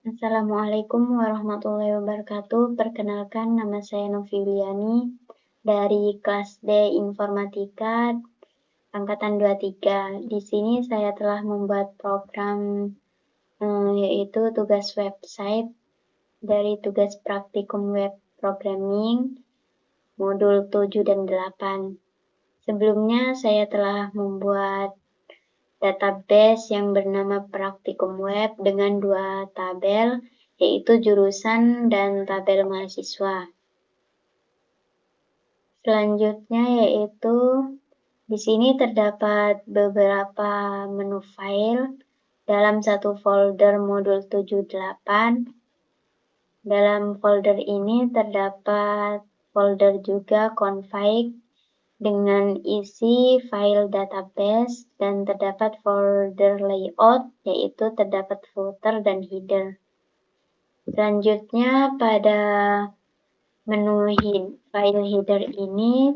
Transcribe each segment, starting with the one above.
Assalamualaikum warahmatullahi wabarakatuh. Perkenalkan, nama saya Novi Yuliani dari kelas D Informatika angkatan 23. Di sini saya telah membuat program yaitu tugas website dari tugas praktikum web programming modul 7 dan 8. Sebelumnya saya telah membuat database yang bernama praktikum web dengan 2 tabel, yaitu jurusan dan tabel mahasiswa. Selanjutnya yaitu di sini terdapat beberapa menu file dalam satu folder modul 7-8. Dalam folder ini terdapat folder juga config dengan isi file database dan terdapat folder layout, yaitu terdapat footer dan header. Selanjutnya pada menu file header ini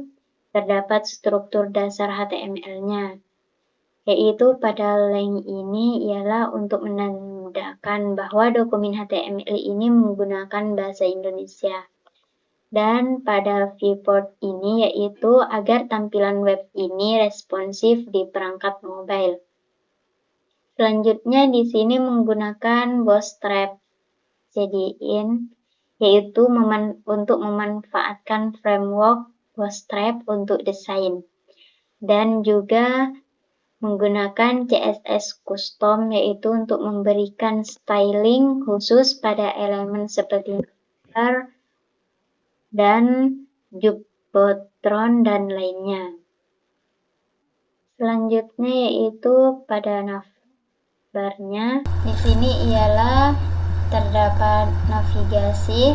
terdapat struktur dasar HTML-nya, yaitu pada link ini ialah untuk menandakan bahwa dokumen HTML ini menggunakan bahasa Indonesia. Dan pada viewport ini yaitu agar tampilan web ini responsif di perangkat mobile. Selanjutnya di sini menggunakan Bootstrap CDin, yaitu untuk memanfaatkan framework Bootstrap untuk desain. Dan juga menggunakan CSS custom, yaitu untuk memberikan styling khusus pada elemen seperti header dan Jumbotron dan lainnya. Selanjutnya yaitu pada navbarnya. Di sini ialah terdapat navigasi.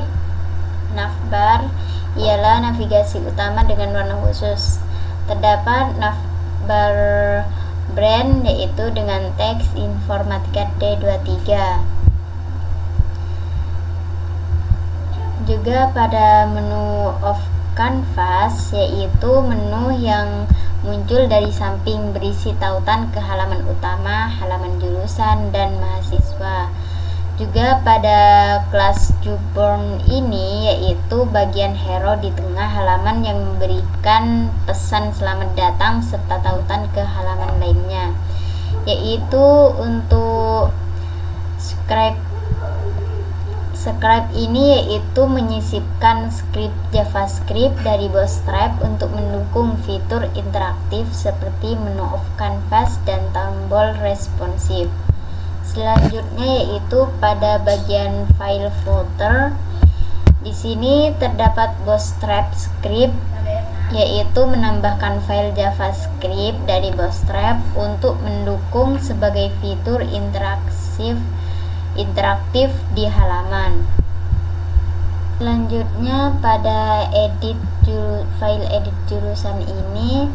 Navbar ialah navigasi utama dengan warna khusus. Terdapat navbar brand yaitu dengan teks Informatika D23. Juga pada menu of canvas, yaitu menu yang muncul dari samping berisi tautan ke halaman utama, halaman jurusan, dan mahasiswa. Juga pada kelas Juborn ini, yaitu bagian hero di tengah halaman yang memberikan pesan selamat datang serta tautan ke halaman lainnya, yaitu untuk script ini yaitu menyisipkan skrip JavaScript dari Bootstrap untuk mendukung fitur interaktif seperti menu of canvas dan tombol responsif. Selanjutnya yaitu pada bagian file footer. Di sini terdapat Bootstrap script, yaitu menambahkan file JavaScript dari Bootstrap untuk mendukung sebagai fitur interaktif di halaman. Selanjutnya pada file edit jurusan ini,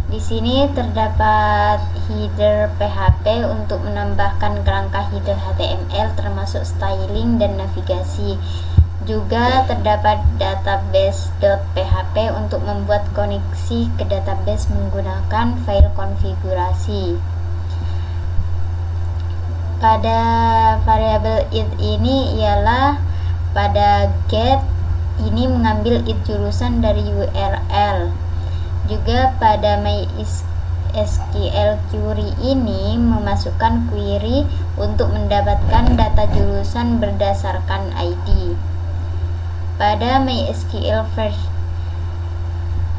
di sini terdapat header PHP untuk menambahkan kerangka header HTML termasuk styling dan navigasi. Juga terdapat database.php untuk membuat koneksi ke database menggunakan file konfigurasi. Pada variabel id ini ialah pada get ini mengambil id jurusan dari URL. Juga pada MySQL query ini memasukkan query untuk mendapatkan data jurusan berdasarkan ID. Pada MySQL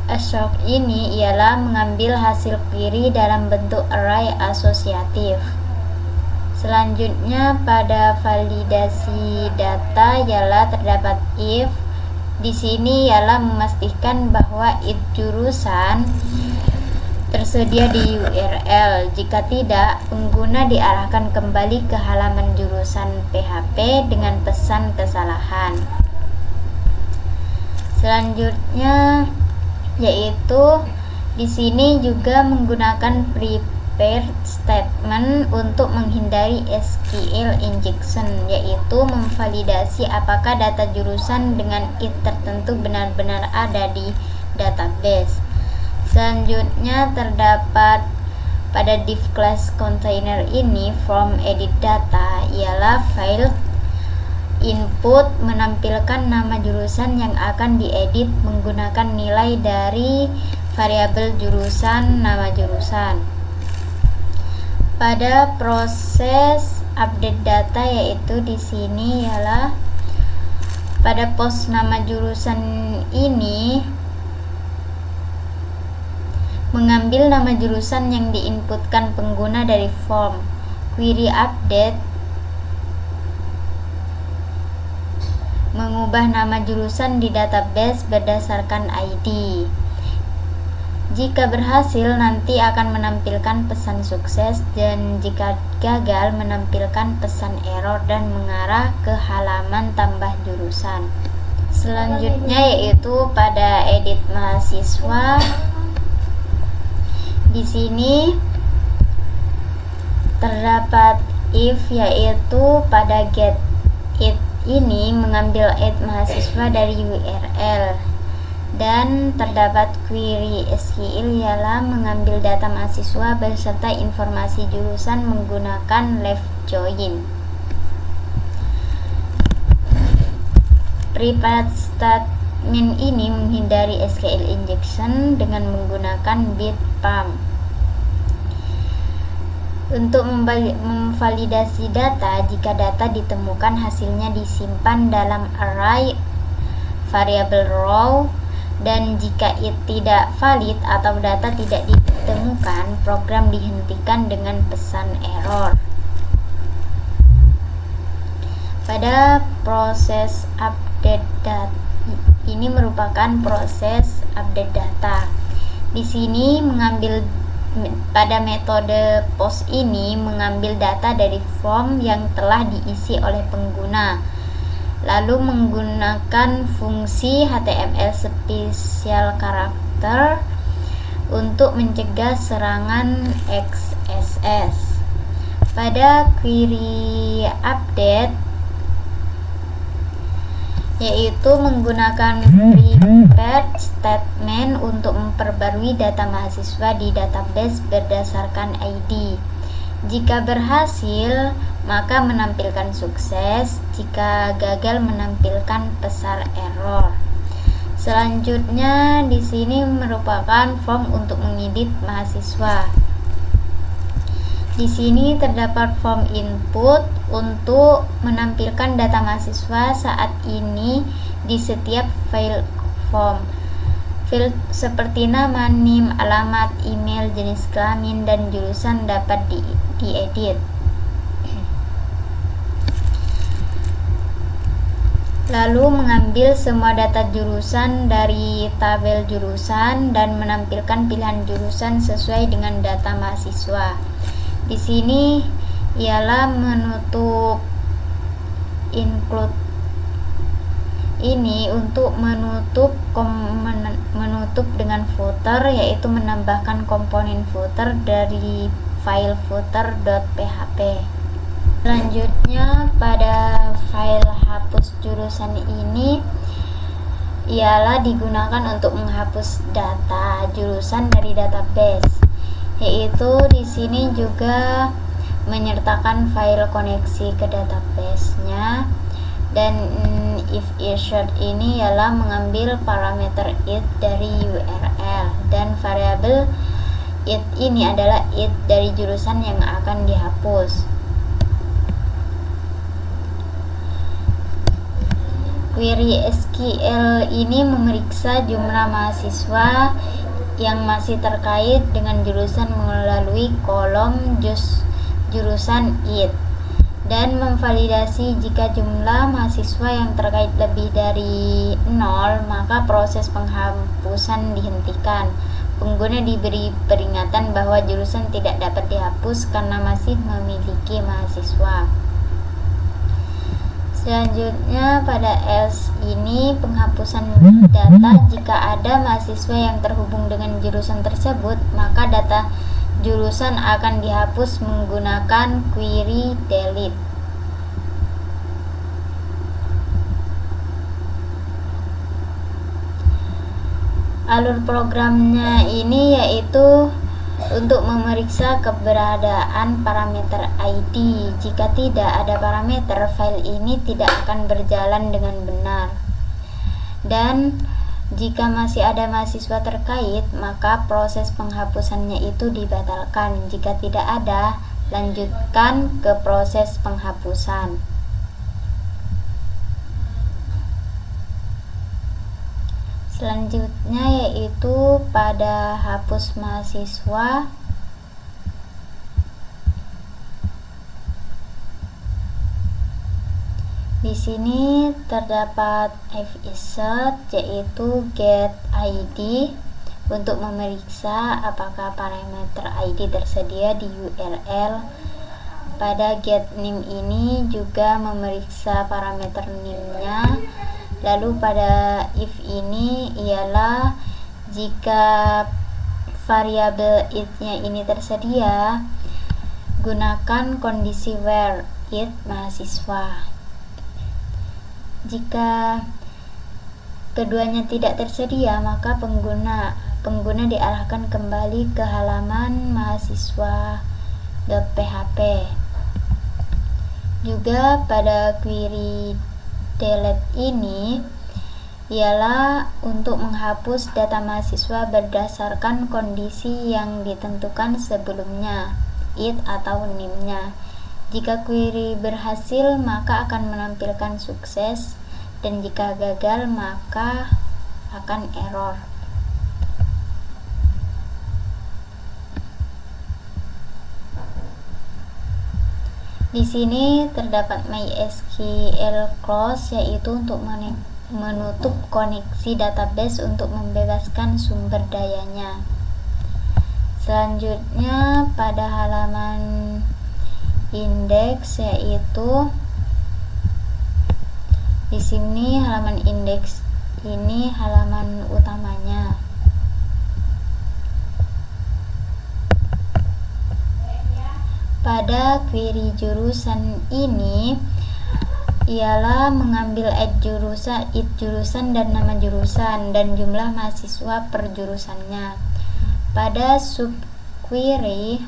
assort ini ialah mengambil hasil query dalam bentuk array asosiatif. Selanjutnya pada validasi data ialah terdapat if. Di sini ialah memastikan bahwa id jurusan tersedia di URL. Jika tidak, pengguna diarahkan kembali ke halaman jurusan PHP dengan pesan kesalahan. Selanjutnya yaitu di sini juga menggunakan prepared statement untuk menghindari SQL injection, yaitu memvalidasi apakah data jurusan dengan id tertentu benar-benar ada di database. Selanjutnya terdapat pada div class container ini, form edit data ialah file input menampilkan nama jurusan yang akan diedit menggunakan nilai dari variabel jurusan nama jurusan. Pada proses update data, yaitu di sini ialah pada post nama jurusan ini mengambil nama jurusan yang diinputkan pengguna dari form. Query update mengubah nama jurusan di database berdasarkan ID. Jika berhasil, nanti akan menampilkan pesan sukses, dan jika gagal menampilkan pesan error dan mengarah ke halaman tambah jurusan. Selanjutnya yaitu pada edit mahasiswa. Di sini terdapat if, yaitu pada get it ini mengambil id mahasiswa dari URL, dan terdapat query SQL ialah mengambil data mahasiswa beserta informasi jurusan menggunakan left join. Private statement ini menghindari SQL injection dengan menggunakan bitpump. Untuk memvalidasi data, jika data ditemukan, hasilnya disimpan dalam array variabel row, dan jika it tidak valid atau data tidak ditemukan, program dihentikan dengan pesan error. Pada proses update data, ini merupakan proses update data. Di sini pada metode post ini mengambil data dari form yang telah diisi oleh pengguna, lalu menggunakan fungsi HTML special character untuk mencegah serangan XSS. Pada query update, yaitu menggunakan prepared statement untuk memperbarui data mahasiswa di database berdasarkan ID. Jika berhasil, maka menampilkan sukses. Jika gagal, menampilkan pesan error. Selanjutnya di sini merupakan form untuk mengedit mahasiswa. Di sini terdapat form input untuk menampilkan data mahasiswa saat ini di setiap file form. File seperti nama, NIM, alamat, email, jenis kelamin, dan jurusan dapat diedit. Lalu mengambil semua data jurusan dari tabel jurusan dan menampilkan pilihan jurusan sesuai dengan data mahasiswa. Di sini ialah menutup include ini untuk menutup dengan footer, yaitu menambahkan komponen footer dari file footer.php. Selanjutnya pada file hapus jurusan ini ialah digunakan untuk menghapus data jurusan dari database, yaitu di sini juga menyertakan file koneksi ke database-nya. Dan if insert ini ialah mengambil parameter it dari URL, dan variabel it ini adalah it dari jurusan yang akan dihapus. Query SQL ini memeriksa jumlah mahasiswa yang masih terkait dengan jurusan melalui kolom jurusan it, dan memvalidasi jika jumlah mahasiswa yang terkait lebih dari 0, maka proses penghapusan dihentikan. Pengguna diberi peringatan bahwa jurusan tidak dapat dihapus karena masih memiliki mahasiswa. Selanjutnya pada else ini penghapusan data. Jika ada mahasiswa yang terhubung dengan jurusan tersebut, maka data jurusan akan dihapus menggunakan query delete. Alur programnya ini yaitu untuk memeriksa keberadaan parameter ID. Jika tidak ada parameter, file ini tidak akan berjalan dengan benar. Dan jika masih ada mahasiswa terkait, maka proses penghapusannya itu dibatalkan. Jika tidak ada, lanjutkan ke proses penghapusan. Selanjutnya yaitu pada hapus mahasiswa. Di sini terdapat FISET yaitu get ID untuk memeriksa apakah parameter ID tersedia di URL. Pada get name ini juga memeriksa parameter name-nya. Lalu pada if ini ialah jika variabel it-nya ini tersedia, gunakan kondisi where it mahasiswa. Jika keduanya tidak tersedia, maka pengguna diarahkan kembali ke halaman mahasiswa.php. Juga pada query delete ini ialah untuk menghapus data mahasiswa berdasarkan kondisi yang ditentukan sebelumnya, it atau name-nya. Jika query berhasil, maka akan menampilkan sukses, dan jika gagal, maka akan error. Di sini terdapat MySQL close, yaitu untuk menutup koneksi database untuk membebaskan sumber dayanya. Selanjutnya pada halaman indeks, yaitu di sini halaman indeks ini halaman utamanya. Pada query jurusan ini ialah mengambil id jurusan dan nama jurusan dan jumlah mahasiswa per jurusannya. Pada subquery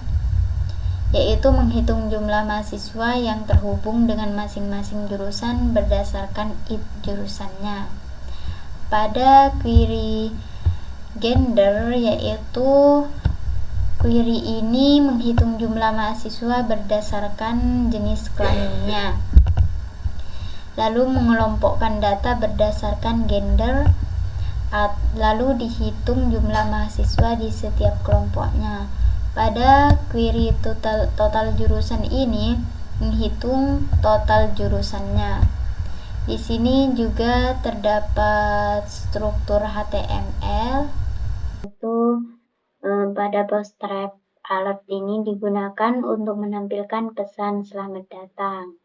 yaitu menghitung jumlah mahasiswa yang terhubung dengan masing-masing jurusan berdasarkan id jurusannya. Pada query gender yaitu query ini menghitung jumlah mahasiswa berdasarkan jenis kelaminnya, lalu mengelompokkan data berdasarkan gender, lalu dihitung jumlah mahasiswa di setiap kelompoknya. Pada query total jurusan ini menghitung total jurusannya. Di sini juga terdapat struktur HTML. Pada bootstrap alert ini digunakan untuk menampilkan pesan selamat datang.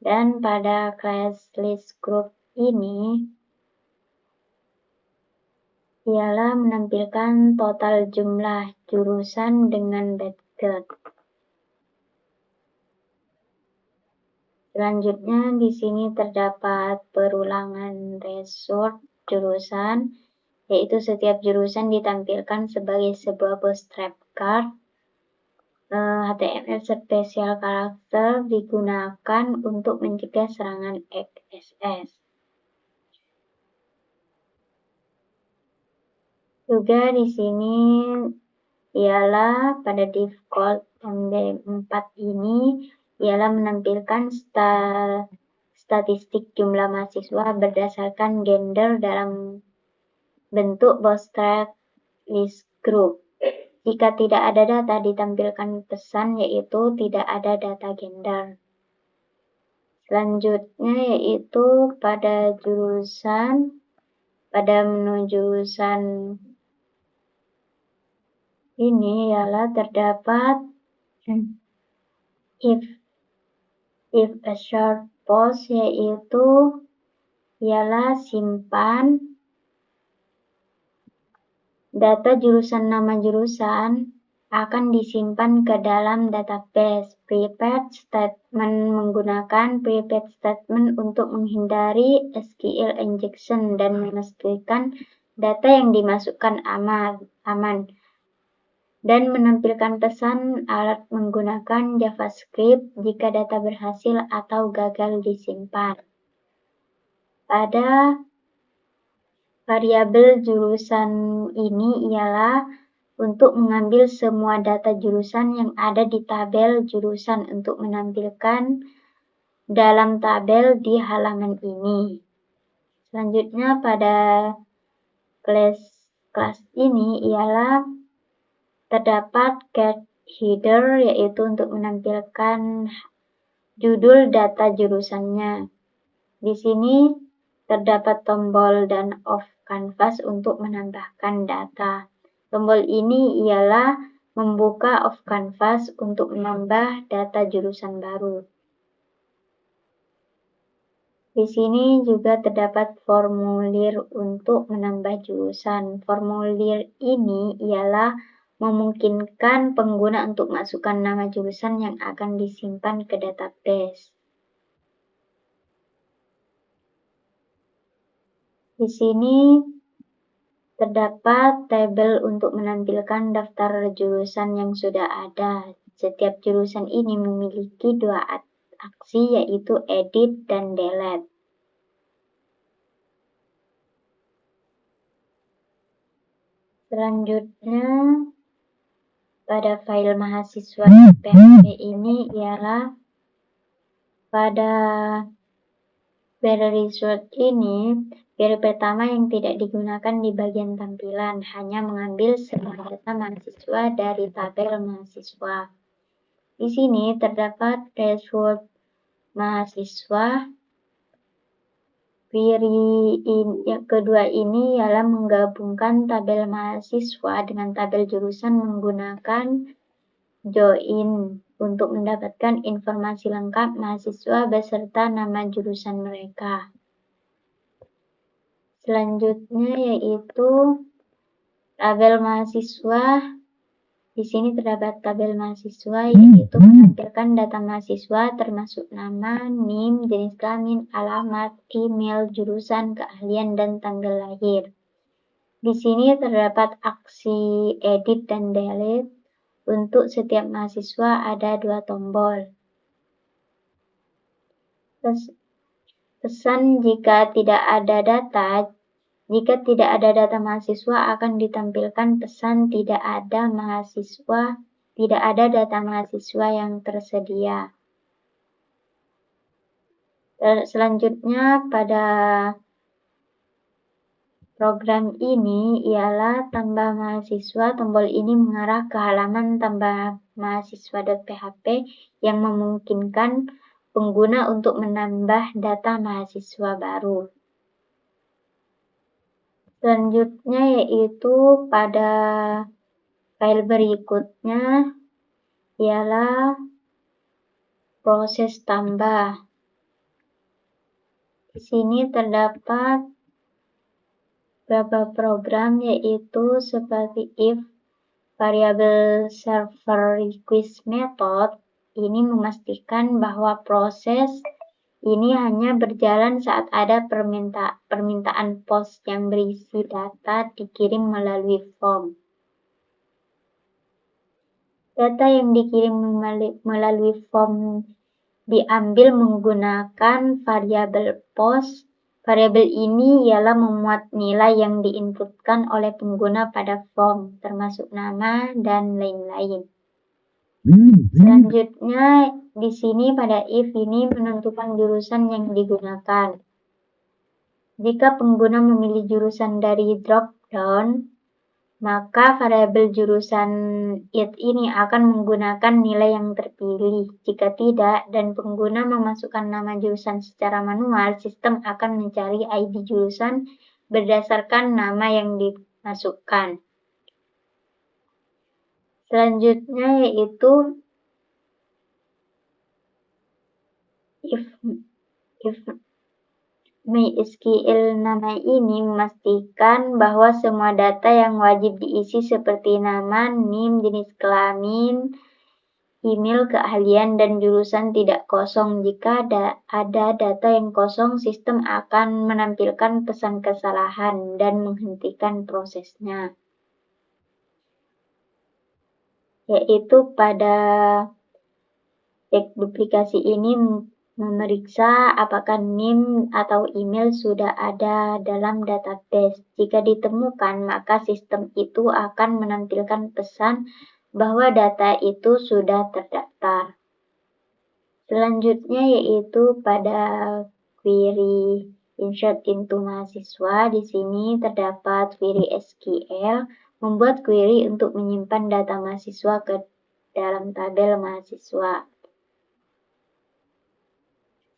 Dan pada class list group ini ialah menampilkan total jumlah jurusan dengan background. Selanjutnya di sini terdapat perulangan resort jurusan, yaitu setiap jurusan ditampilkan sebagai sebuah bootstrap card. HTML spesial karakter digunakan untuk mencegah serangan XSS. Juga di sini ialah pada default MD4 ini ialah menampilkan statistik jumlah mahasiswa berdasarkan gender dalam bentuk bootstrap list group. Jika tidak ada data, ditampilkan pesan yaitu tidak ada data gender. Selanjutnya yaitu pada jurusan, pada menu jurusan ini ialah terdapat if a short post, yaitu ialah simpan data jurusan, nama jurusan akan disimpan ke dalam database. Prepared statement menggunakan prepared statement untuk menghindari SQL injection dan memastikan data yang dimasukkan aman. dan menampilkan pesan alert menggunakan JavaScript jika data berhasil atau gagal disimpan. Pada variabel jurusan ini ialah untuk mengambil semua data jurusan yang ada di tabel jurusan untuk menampilkan dalam tabel di halaman ini. Selanjutnya pada kelas ini ialah terdapat get header, yaitu untuk menampilkan judul data jurusannya. Di sini terdapat tombol dan off canvas untuk menambahkan data. Tombol ini ialah membuka off canvas untuk menambah data jurusan baru. Di sini juga terdapat formulir untuk menambah jurusan. Formulir ini ialah memungkinkan pengguna untuk masukkan nama jurusan yang akan disimpan ke database. Di sini terdapat tabel untuk menampilkan daftar jurusan yang sudah ada. Setiap jurusan ini memiliki dua aksi, yaitu edit dan delete. Selanjutnya, pada file mahasiswa PHP ini ialah pada query result ini, query pertama yang tidak digunakan di bagian tampilan, hanya mengambil semua data mahasiswa dari tabel mahasiswa. Di sini terdapat result mahasiswa. Query yang kedua ini ialah menggabungkan tabel mahasiswa dengan tabel jurusan menggunakan join untuk mendapatkan informasi lengkap mahasiswa beserta nama jurusan mereka. Selanjutnya yaitu tabel mahasiswa. Di sini terdapat tabel mahasiswa, yaitu menampilkan data mahasiswa termasuk nama, NIM, jenis kelamin, alamat, email, jurusan, keahlian, dan tanggal lahir. Di sini terdapat aksi edit dan delete. Untuk setiap mahasiswa ada 2 tombol. Pesan jika tidak ada data. Jika tidak ada data mahasiswa akan ditampilkan pesan tidak ada data mahasiswa yang tersedia. Selanjutnya pada program ini ialah tambah mahasiswa. Tombol ini mengarah ke halaman tambah mahasiswa.php yang memungkinkan pengguna untuk menambah data mahasiswa baru. Selanjutnya yaitu pada file berikutnya ialah proses tambah. Di sini terdapat beberapa program, yaitu seperti if variable server request method. Ini memastikan bahwa proses ini hanya berjalan saat ada permintaan post yang berisi data dikirim melalui form. Data yang dikirim melalui form diambil menggunakan variabel post. Variabel ini ialah memuat nilai yang diinputkan oleh pengguna pada form, termasuk nama dan lain-lain. Selanjutnya, di sini pada if ini menentukan jurusan yang digunakan. Jika pengguna memilih jurusan dari drop down, maka variabel jurusan it ini akan menggunakan nilai yang terpilih. Jika tidak, dan pengguna memasukkan nama jurusan secara manual, sistem akan mencari ID jurusan berdasarkan nama yang dimasukkan. Selanjutnya yaitu if MySQL nama ini memastikan bahwa semua data yang wajib diisi seperti nama, NIM, jenis kelamin, email, keahlian, dan jurusan tidak kosong. Jika ada data yang kosong, sistem akan menampilkan pesan kesalahan dan menghentikan prosesnya. yaitu pada cek duplikasi ini memeriksa apakah NIM atau email sudah ada dalam database. Jika ditemukan, maka sistem itu akan menampilkan pesan bahwa data itu sudah terdaftar. Selanjutnya yaitu pada query insert into mahasiswa. Di sini terdapat query SQL, membuat query untuk menyimpan data mahasiswa ke dalam tabel mahasiswa.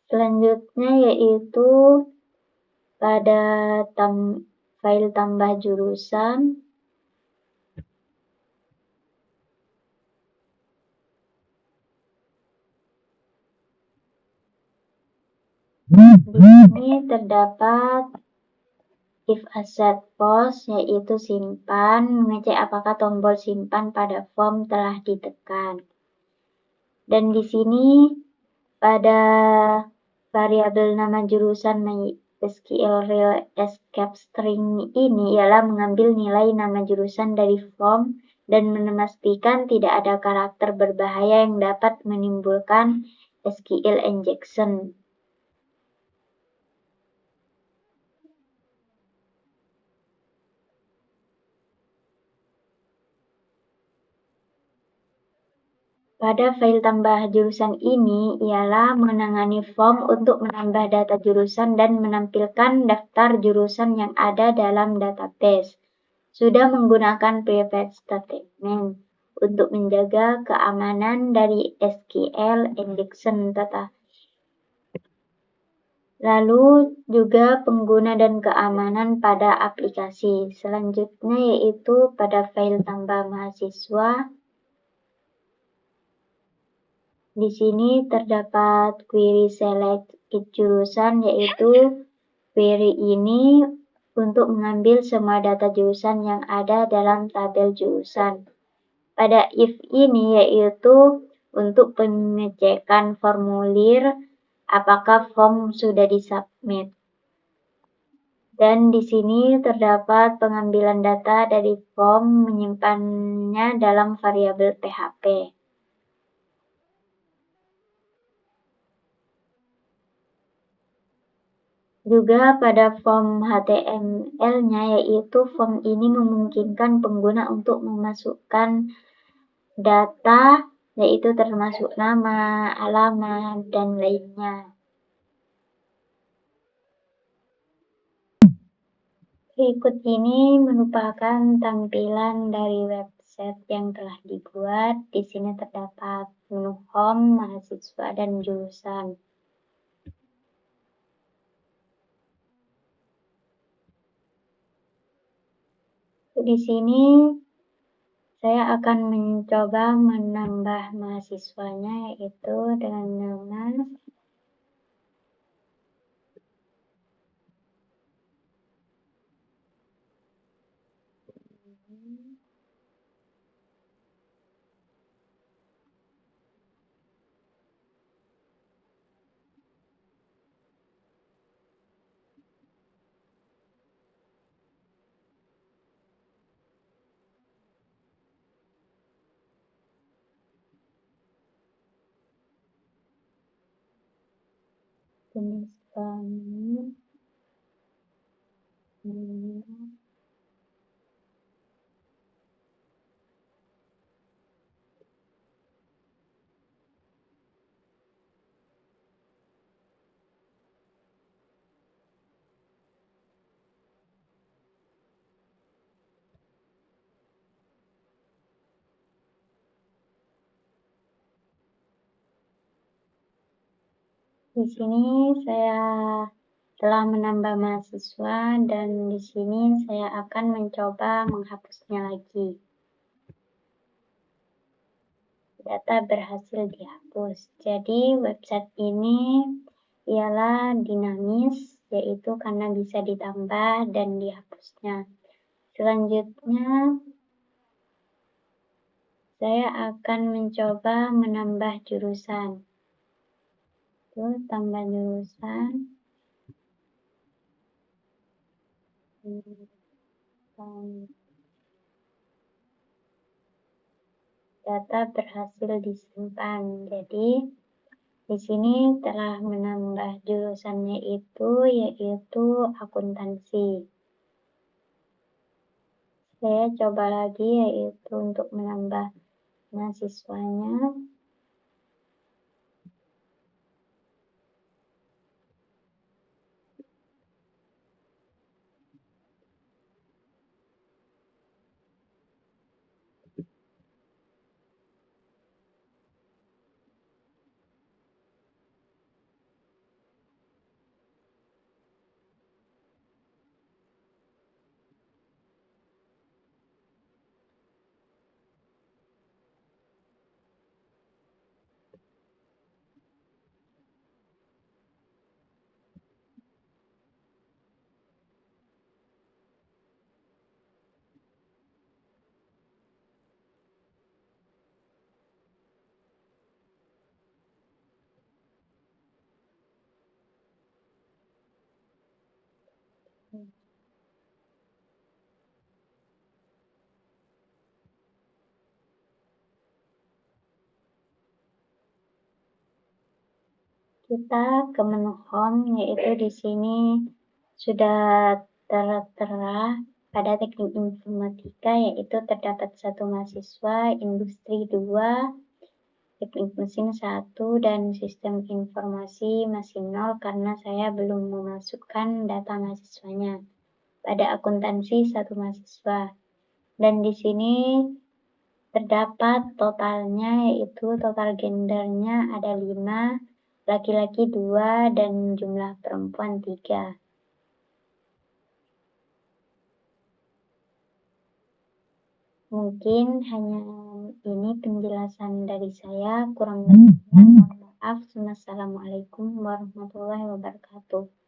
Selanjutnya yaitu pada file tambah jurusan. Di sini terdapat if asset post, yaitu simpan, mengecek apakah tombol simpan pada form telah ditekan. Dan di sini pada variabel nama jurusan MySQL Real Escape String ini ialah mengambil nilai nama jurusan dari form dan memastikan tidak ada karakter berbahaya yang dapat menimbulkan SQL injection. Pada file tambah jurusan ini ialah menangani form untuk menambah data jurusan dan menampilkan daftar jurusan yang ada dalam database. Sudah menggunakan private statement untuk menjaga keamanan dari SQL injection data. Lalu juga pengguna dan keamanan pada aplikasi. Selanjutnya yaitu pada file tambah mahasiswa. Di sini terdapat query select jurusan, yaitu query ini untuk mengambil semua data jurusan yang ada dalam tabel jurusan. Pada if ini yaitu untuk pengecekan formulir apakah form sudah disubmit. Dan di sini terdapat pengambilan data dari form, menyimpannya dalam variabel PHP. Juga pada form HTML-nya, yaitu form ini memungkinkan pengguna untuk memasukkan data, yaitu termasuk nama, alamat, dan lainnya. Berikut ini merupakan tampilan dari website yang telah dibuat. Di sini terdapat menu home, mahasiswa, dan jurusan. Di sini saya akan mencoba menambah mahasiswanya, yaitu dengan nama jenis kelamin, Di sini saya telah menambah mahasiswa dan di sini saya akan mencoba menghapusnya lagi. Data berhasil dihapus. Jadi website ini ialah dinamis, yaitu karena bisa ditambah dan dihapusnya. Selanjutnya saya akan mencoba menambah jurusan. Tambah jurusan. data berhasil disimpan. Jadi di sini telah menambah jurusannya itu yaitu akuntansi. Saya coba lagi yaitu untuk menambah mahasiswanya. Kita ke menu home, yaitu di sini sudah tertera pada teknik informatika, yaitu terdapat 1 mahasiswa, industri 2, teknik mesin 1, dan sistem informasi masih 0 karena saya belum memasukkan data mahasiswanya. Pada akuntansi 1 mahasiswa. Dan di sini terdapat totalnya, yaitu total gendernya ada 5, laki-laki 2, dan jumlah perempuan 3. Mungkin hanya ini penjelasan dari saya, kurang lebihnya mohon maaf. Wassalamualaikum warahmatullahi wabarakatuh.